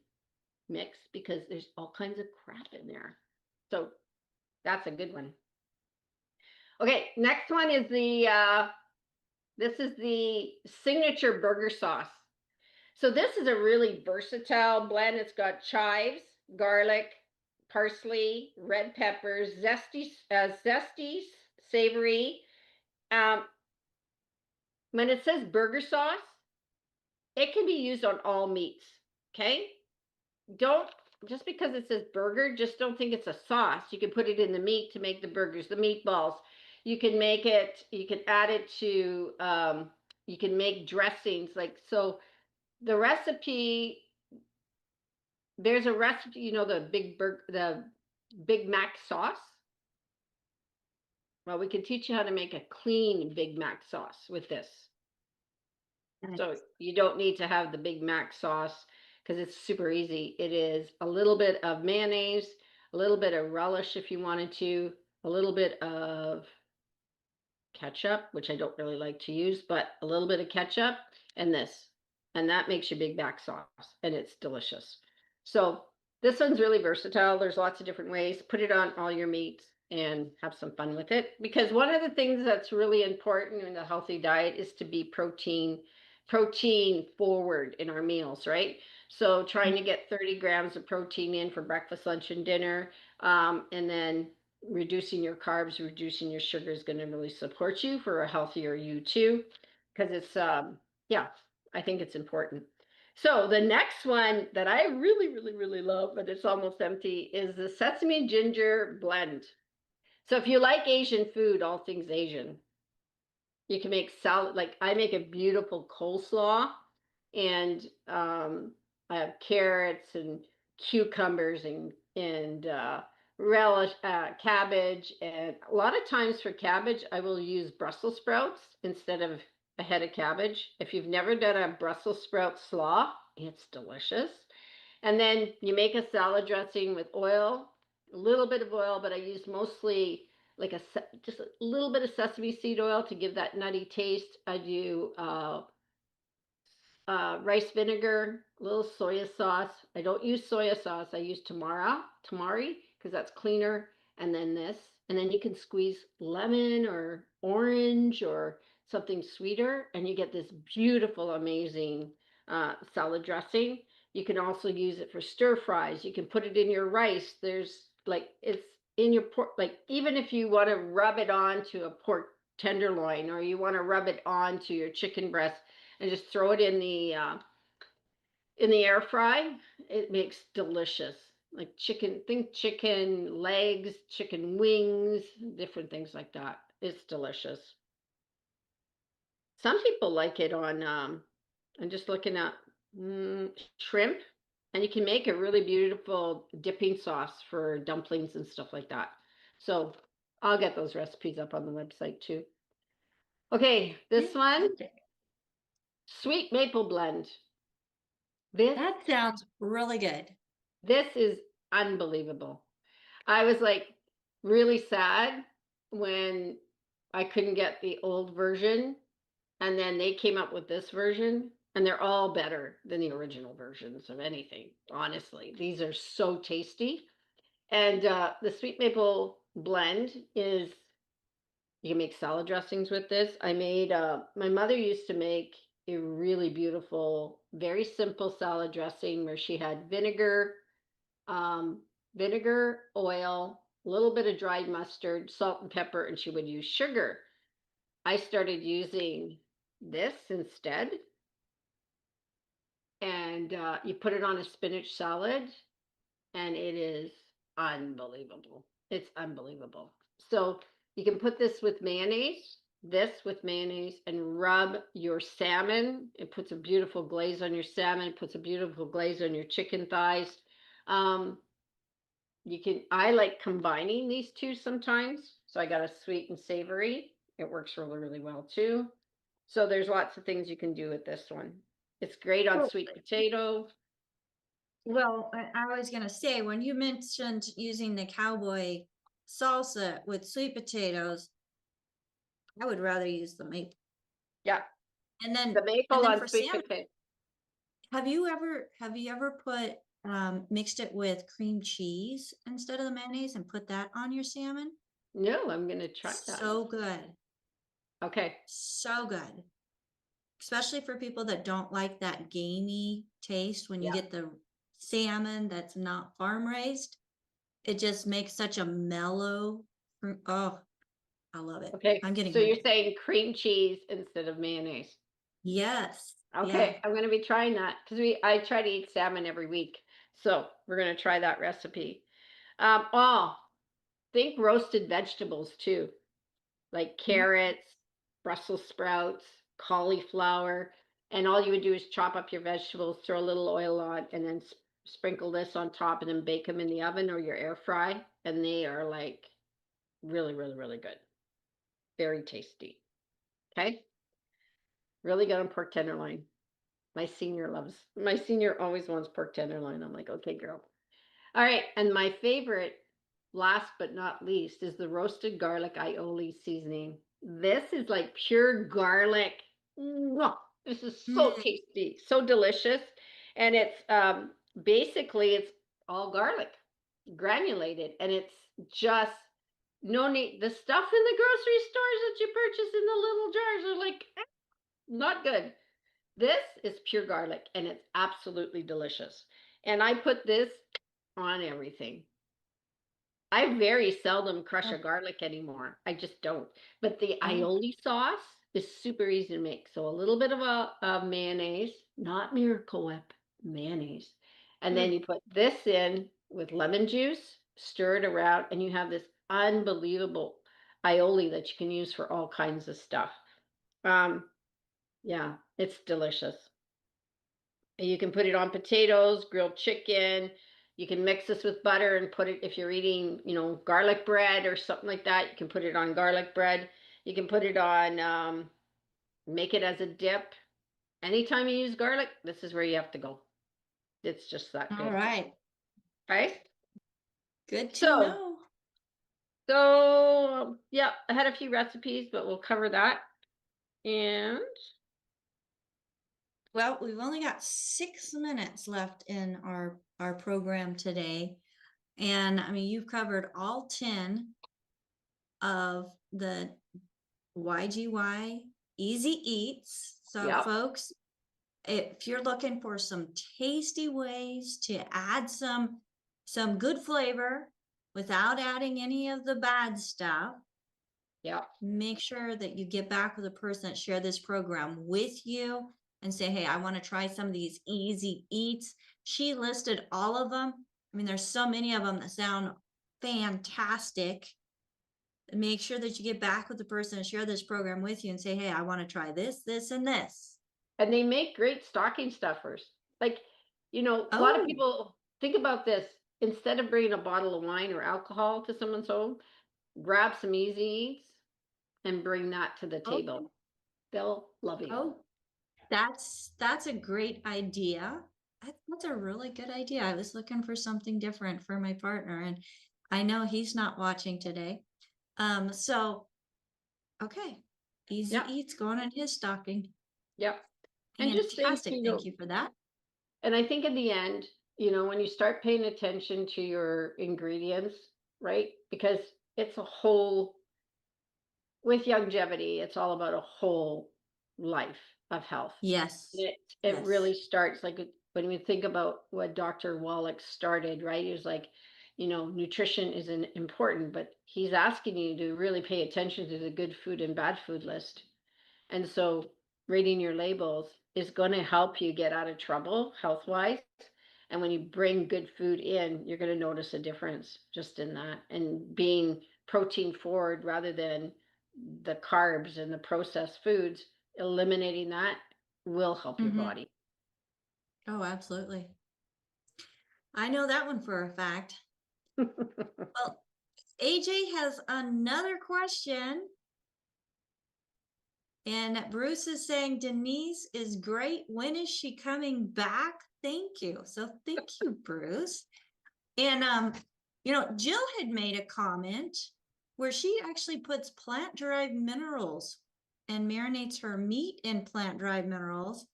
mix because there's all kinds of crap in there. So that's a good one. Okay, next one is this is the signature burger sauce. So this is a really versatile blend. It's got chives, garlic, parsley, red peppers, zesty, savory. When it says burger sauce, it can be used on all meats. Okay, don't, just because it says burger, just don't think it's a sauce. You can put it in the meat to make the burgers, the meatballs. You can make it, you can add it to, you can make dressings. Like, so the recipe, there's a recipe, you know, the Big Mac sauce. Well, we can teach you how to make a clean Big Mac sauce with this. So you don't need to have the Big Mac sauce because it's super easy. It is a little bit of mayonnaise, a little bit of relish if you wanted to, a little bit of ketchup, which I don't really like to use, but a little bit of ketchup and this. And that makes your Big Mac sauce and it's delicious. So this one's really versatile. There's lots of different ways. Put it on all your meats and have some fun with it. Because one of the things that's really important in a healthy diet is to be protein forward in our meals, right? So trying to get 30 grams of protein in for breakfast, lunch, and dinner, and then reducing your carbs, reducing your sugar is going to really support you for a healthier you too, because it's yeah, I think it's important. So the next one that I really love, but it's almost empty, is the sesame ginger blend. So if you like Asian food, all things Asian, you can make salad. Like I make a beautiful coleslaw, and I have carrots and cucumbers and relish, cabbage, and a lot of times for cabbage I will use Brussels sprouts instead of a head of cabbage. If you've never done a Brussels sprout slaw, it's delicious. And then you make a salad dressing with oil, a little bit of oil, but I use mostly like just a little bit of sesame seed oil to give that nutty taste. I do rice vinegar, a little soya sauce. I don't use soya sauce. I use tamari, because that's cleaner. And then this, and then you can squeeze lemon or orange or something sweeter, and you get this beautiful, amazing salad dressing. You can also use it for stir fries. You can put it in your rice. There's like, it's in your pork, like even if you want to rub it onto a pork tenderloin, or you want to rub it onto your chicken breast and just throw it in the air fry, it makes delicious. Like think chicken legs, chicken wings, different things like that. It's delicious. Some people like it on I'm just looking at shrimp, and you can make a really beautiful dipping sauce for dumplings and stuff like that. So I'll get those recipes up on the website too. Okay, this one, sweet maple blend. That sounds really good. This is unbelievable. I was like really sad when I couldn't get the old version, and then they came up with this version, and they're all better than the original versions of anything. Honestly, these are so tasty. And the sweet maple blend is, you can make salad dressings with this. I made my mother used to make a really beautiful, very simple salad dressing where she had um, vinegar, oil, a little bit of dried mustard, salt and pepper, and she would use sugar. I started using this instead, and you put it on a spinach salad, and it is unbelievable. It's unbelievable. So you can put this with mayonnaise, and rub your salmon. It puts a beautiful glaze on your salmon, puts a beautiful glaze on your chicken thighs. I like combining these two sometimes. So I got a sweet and savory. It works really well too. So there's lots of things you can do with this one. It's great on sweet potato. Well, I was going to say, when you mentioned using the Cowboy salsa with sweet potatoes, I would rather use the maple. Yeah. And then The maple on for sweet salmon, potato. have you ever put mixed it with cream cheese instead of the mayonnaise and put that on your salmon? No, I'm gonna try that. So good. Okay. So good. Especially for people that don't like that gamey taste when you get the salmon that's not farm raised. It just makes such a mellow, oh, I love it. Okay. I'm getting So you're hungry. saying cream cheese instead of mayonnaise. Yes. Okay, Yeah. I'm gonna be trying that because I try to eat salmon every week. So we're gonna try that recipe. Think roasted vegetables too, like carrots, Brussels sprouts, cauliflower, and all you would do is chop up your vegetables, throw a little oil on, and then sprinkle this on top, and then bake them in the oven or your air fry, and they are like really good, very tasty. Okay. Really good on pork tenderloin. My senior always wants pork tenderloin. I'm like, okay, girl. All right. And my favorite, last but not least, is the roasted garlic aioli seasoning. This is like pure garlic. Mwah! This is so Mm. tasty, so delicious. And it's basically it's all garlic, granulated, and it's just no need. The stuff in the grocery stores that you purchase in the little jars are like not good. This is pure garlic and it's absolutely delicious. And I put this on everything. I very seldom crush a garlic anymore. I just don't. But the Oh. aioli sauce is super easy to make. So a little bit of a mayonnaise, not Miracle Whip, mayonnaise. And then you put this in with lemon juice, stir it around, and you have this unbelievable aioli that you can use for all kinds of stuff. Yeah, it's delicious. And you can put it on potatoes, grilled chicken. You can mix this with butter and put it, if you're eating, garlic bread or something like that, you can put it on garlic bread. You can put it on, make it as a dip. Anytime you use garlic, this is where you have to go. It's just that All good. right. Right? Good to So, know. yeah, I had a few recipes, but we'll cover that. And Well, we've only got 6 minutes left in our program today. And I mean, you've covered all 10 of the YGY Easy Eats. So Yep. folks, if you're looking for some tasty ways to add some good flavor without adding any of the bad stuff, Yeah. make sure that you get back with the person that shared this program with you and say, hey, I want to try some of these easy eats. She listed all of them. I mean, there's so many of them that sound fantastic. Make sure that you get back with the person and share this program with you and say, hey, I want to try this, this, and this. And they make great stocking stuffers. Like, a lot of Oh. people think about this. Instead of bringing a bottle of wine or alcohol to someone's home, grab some Easy Eats and bring that to the table. They'll love you. Oh, that's a great idea. That's a really good idea. I was looking for something different for my partner, and I know he's not watching today. So okay, Easy Yep. Eats going in his stocking. Yep. And just think, Fantastic. Thank you for that. and I think in the end, when you start paying attention to your ingredients, right? Because it's a whole, with Youngevity, it's all about a whole life of health. Yes. It Yes. really starts like when we think about what Dr. Wallach started, right? He was like, nutrition isn't important, but he's asking you to really pay attention to the good food and bad food list. And so reading your labels is going to help you get out of trouble health-wise. And when you bring good food in, you're going to notice a difference just in that. And being protein forward rather than the carbs and the processed foods, eliminating that will help your body. Oh, absolutely. I know that one for a fact. Well, AJ has another question. And Bruce is saying, Denise is great. When is she coming back? Thank you. So thank you, Bruce. And, Jill had made a comment where she actually puts plant-derived minerals and marinates her meat in plant-derived minerals,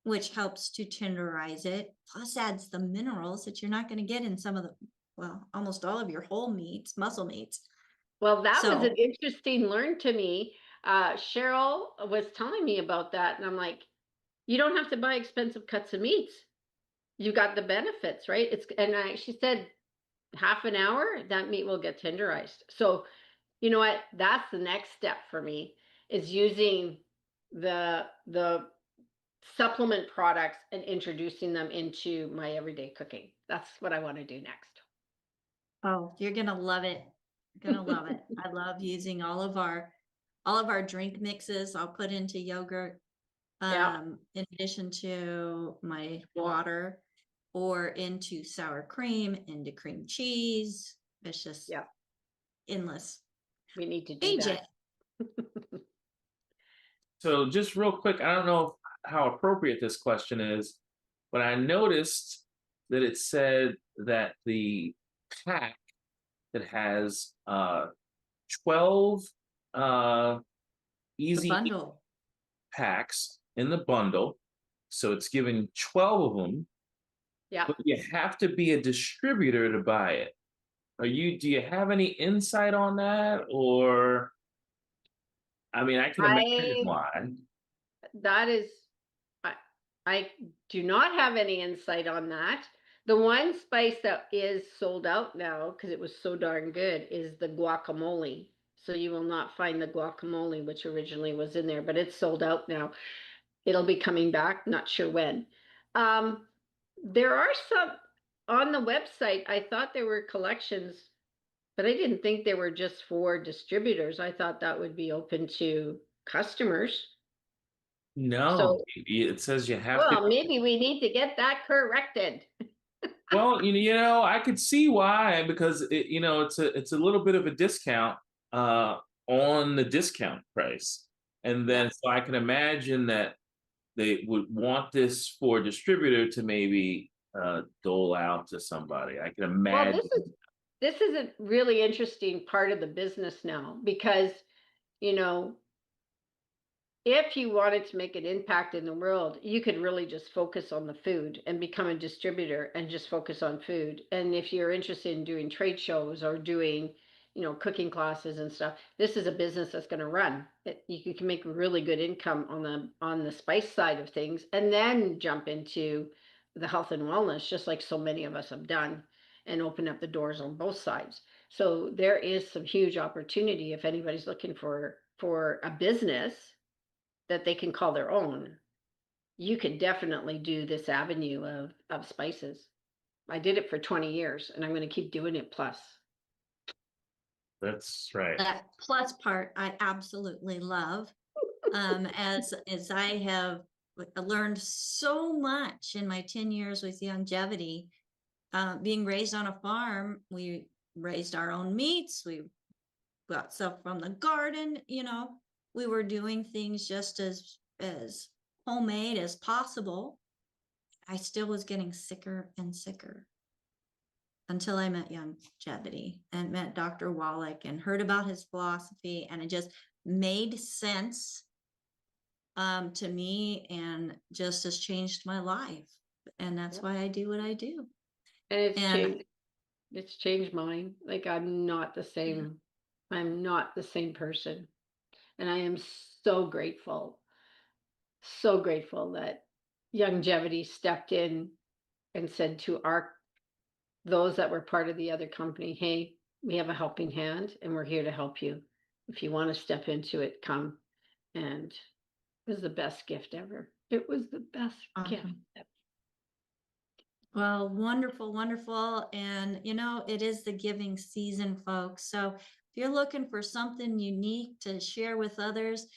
which helps to tenderize it, plus adds the minerals that you're not going to get in some of almost all of your whole meats, muscle meats. Well, that was an interesting learn to me. Cheryl was telling me about that, and I'm like, you don't have to buy expensive cuts of meats. You got the benefits, right? She said half an hour, that meat will get tenderized. So, you know what? That's the next step for me, is using the supplement products and introducing them into my everyday cooking. That's what I want to do next. Oh, you're gonna love it. You're gonna love it. I love using all of our drink mixes. I'll put into yogurt, in addition to my water, or into sour cream, into cream cheese. It's just endless. We need to do AJ, that. So just real quick, I don't know how appropriate this question is, but I noticed that it said that the pack that has 12 The easy bundle. packs in the bundle. So it's giving 12 of them, Yeah. but you have to be a distributor to buy it. Do you have any insight on that? Or, I mean, I can imagine I why. that is I I do not have any insight on that. The one spice that is sold out now because it was so darn good is the guacamole. So you will not find the guacamole, which originally was in there, but it's sold out now. It'll be coming back, not sure when. There are some on the website. I thought there were collections, but I didn't think they were just for distributors. I thought that would be open to customers. No, So, it says you have to. well, maybe we need to get that corrected. Well, I could see why, because it's a little bit of a discount uh on the discount price. And Yeah. then so I can imagine that they would want this for a distributor to maybe dole out to somebody. I can Well, imagine. this is a really interesting part of the business now because, you know, if you wanted to make an impact in the world, you could really just focus on the food and become a distributor and just focus on food. And if you're interested in doing trade shows or doing, cooking classes and stuff, this is a business that's going to run. You can make really good income on the spice side of things, and then jump into the health and wellness, just like so many of us have done, and open up the doors on both sides. So there is some huge opportunity if anybody's looking for a business that they can call their own. You could definitely do this avenue of spices. I did it for 20 years and I'm going to keep doing it plus. That's right. That plus part I absolutely love. As I have learned so much in my 10 years with Youngevity, being raised on a farm, we raised our own meats, we got stuff from the garden, we were doing things just as homemade as possible. I still was getting sicker and sicker until I met Youngevity and met Dr. Wallach and heard about his philosophy, and it just made sense to me and just has changed my life. And that's why I do what I do. And And it's changed mine. Like I'm not the same. I'm not the same person. And I am so grateful that Youngevity stepped in and said to those that were part of the other company, hey, we have a helping hand and we're here to help you. If you want to step into it, come. And it was the best gift ever. It was the best gift ever. Well, wonderful, wonderful. And, it is the giving season, folks. So if you're looking for something unique to share with others,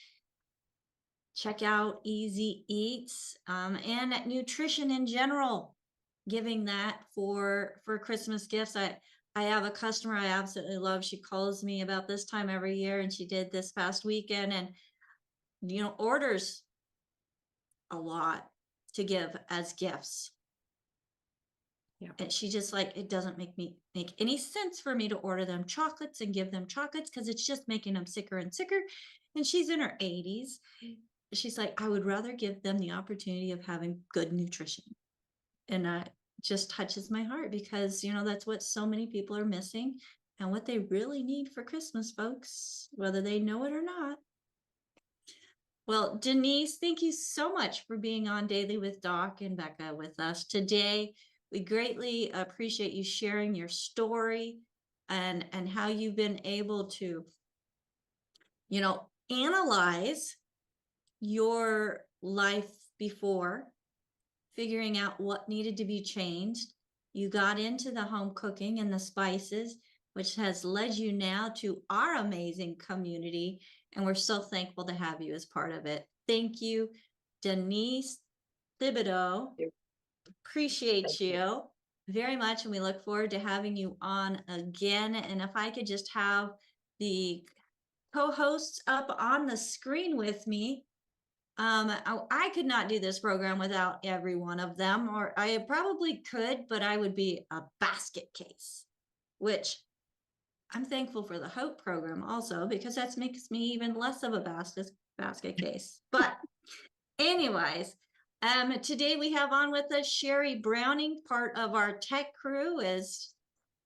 check out Easy Eats and nutrition in general, giving that for Christmas gifts. I have a customer I absolutely love. She calls me about this time every year, and she did this past weekend, and orders a lot to give as gifts. Yeah. And she just like, it doesn't make any sense for me to order them chocolates and give them chocolates because it's just making them sicker and sicker. And she's in her 80s. She's like, I would rather give them the opportunity of having good nutrition. And that just touches my heart because, that's what so many people are missing and what they really need for Christmas, folks, whether they know it or not. Well, Denise, thank you so much for being on Daily with Doc and Becca with us today. We greatly appreciate you sharing your story and how you've been able to, analyze your life before, figuring out what needed to be changed. You got into the home cooking and the spices, which has led you now to our amazing community. And we're so thankful to have you as part of it. Thank you, Denise Thibodeau. Appreciate you very much. And we look forward to having you on again. And if I could just have the co-hosts up on the screen with me, I could not do this program without every one of them, or I probably could, but I would be a basket case, which I'm thankful for the Hope program also, because that makes me even less of a basket case. But anyways, today we have on with us Sherry Browning, part of our tech crew.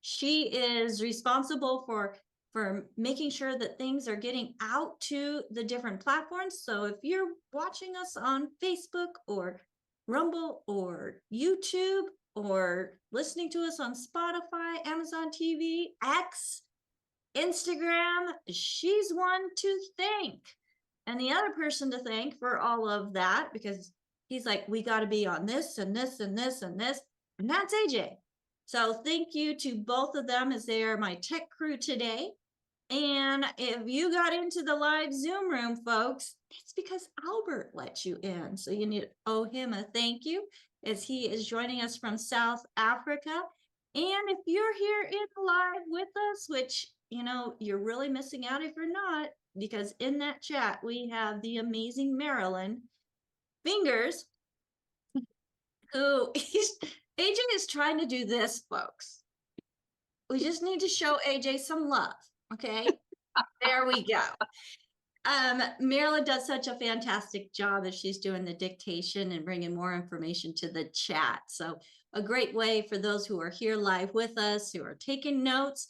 She is responsible for making sure that things are getting out to the different platforms. So if you're watching us on Facebook or Rumble or YouTube or listening to us on Spotify, Amazon TV, X, Instagram, she's one to thank. And the other person to thank for all of that, because he's like, we got to be on this and this and this and this, and that's AJ. So thank you to both of them, as they are my tech crew today. And if you got into the live Zoom room, folks, it's because Albert let you in. So you need to owe him a thank you, as he is joining us from South Africa. And if you're here in live with us, which, you're really missing out if you're not, because in that chat, we have the amazing Marilyn Fingers, who AJ is trying to do this, folks. We just need to show AJ some love. Okay, there we go. Marilyn does such a fantastic job as she's doing the dictation and bringing more information to the chat. So a great way for those who are here live with us, who are taking notes.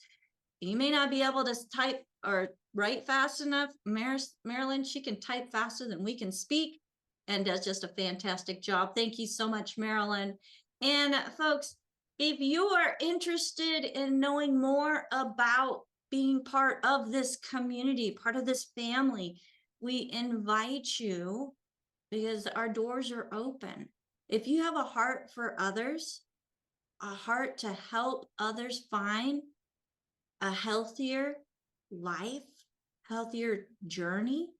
You may not be able to type or write fast enough. Marilyn, she can type faster than we can speak and does just a fantastic job. Thank you so much, Marilyn. And folks, if you are interested in knowing more about being part of this community, part of this family, we invite you, because our doors are open. If you have a heart for others, a heart to help others find a healthier life, healthier journey,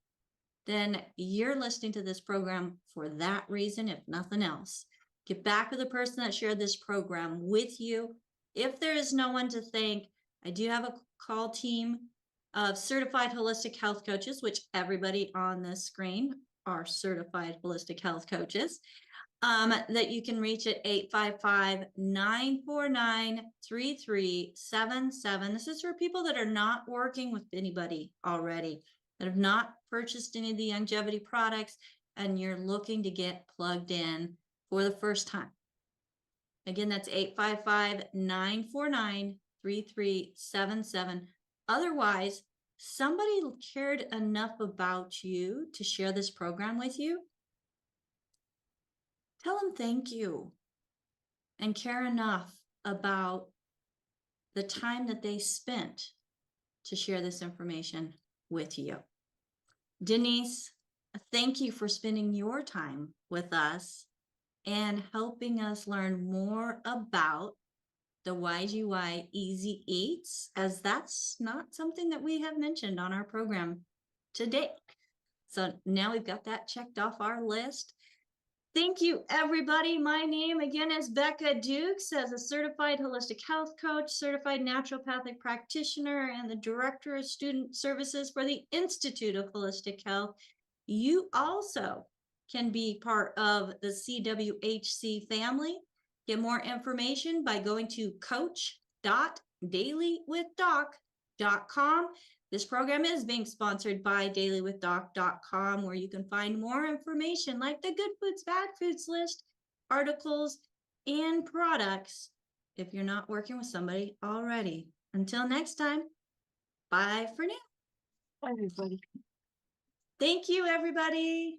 then you're listening to this program for that reason, if nothing else. Get back with the person that shared this program with you. If there is no one to thank, I do have a call team of certified holistic health coaches, which everybody on this screen are certified holistic health coaches, that you can reach at 855-949-3377. This is for people that are not working with anybody already, that have not purchased any of the Youngevity products, and you're looking to get plugged in for the first time. Again, that's 855-949-3377. Otherwise, somebody cared enough about you to share this program with you. Tell them thank you and care enough about the time that they spent to share this information with you. Denise, thank you for spending your time with us and helping us learn more about the YGY Easy Eats, as that's not something that we have mentioned on our program today. So now we've got that checked off our list. Thank you, everybody. My name again is Becca Dukes, as a certified holistic health coach, certified naturopathic practitioner, and the director of student services for the Institute of Holistic Health. You also can be part of the CWHC family. Get more information by going to coach.dailywithdoc.com. This program is being sponsored by dailywithdoc.com, where you can find more information like the good foods, bad foods list, articles, and products if you're not working with somebody already. Until next time, bye for now. Bye, everybody. Thank you, everybody.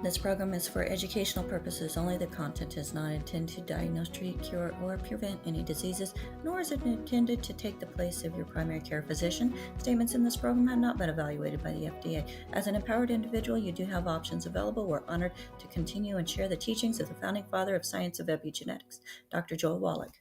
This program is for educational purposes only. The content is not intended to diagnose, treat, cure, or prevent any diseases, nor is it intended to take the place of your primary care physician. Statements in this program have not been evaluated by the FDA. As an empowered individual, you do have options available. We're honored to continue and share the teachings of the founding father of science of epigenetics, Dr. Joel Wallach.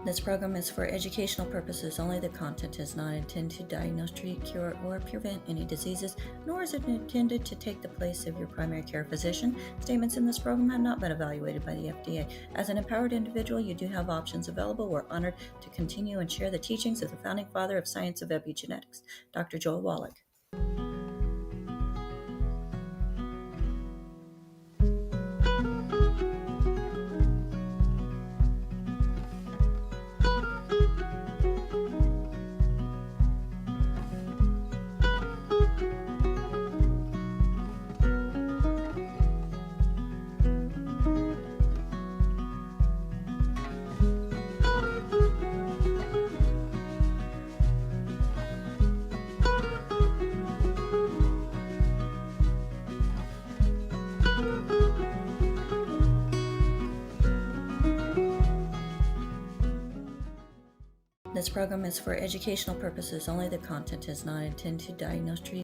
This program is for educational purposes only. The content is not intended to diagnose, treat, cure, or prevent any diseases, nor is it intended to take the place of your primary care physician. Statements in this program have not been evaluated by the FDA. As an empowered individual, you do have options available. We're honored to continue and share the teachings of the founding father of science of epigenetics, Dr. Joel Wallach. This program is for educational purposes only. The content is not intended to diagnose, treat,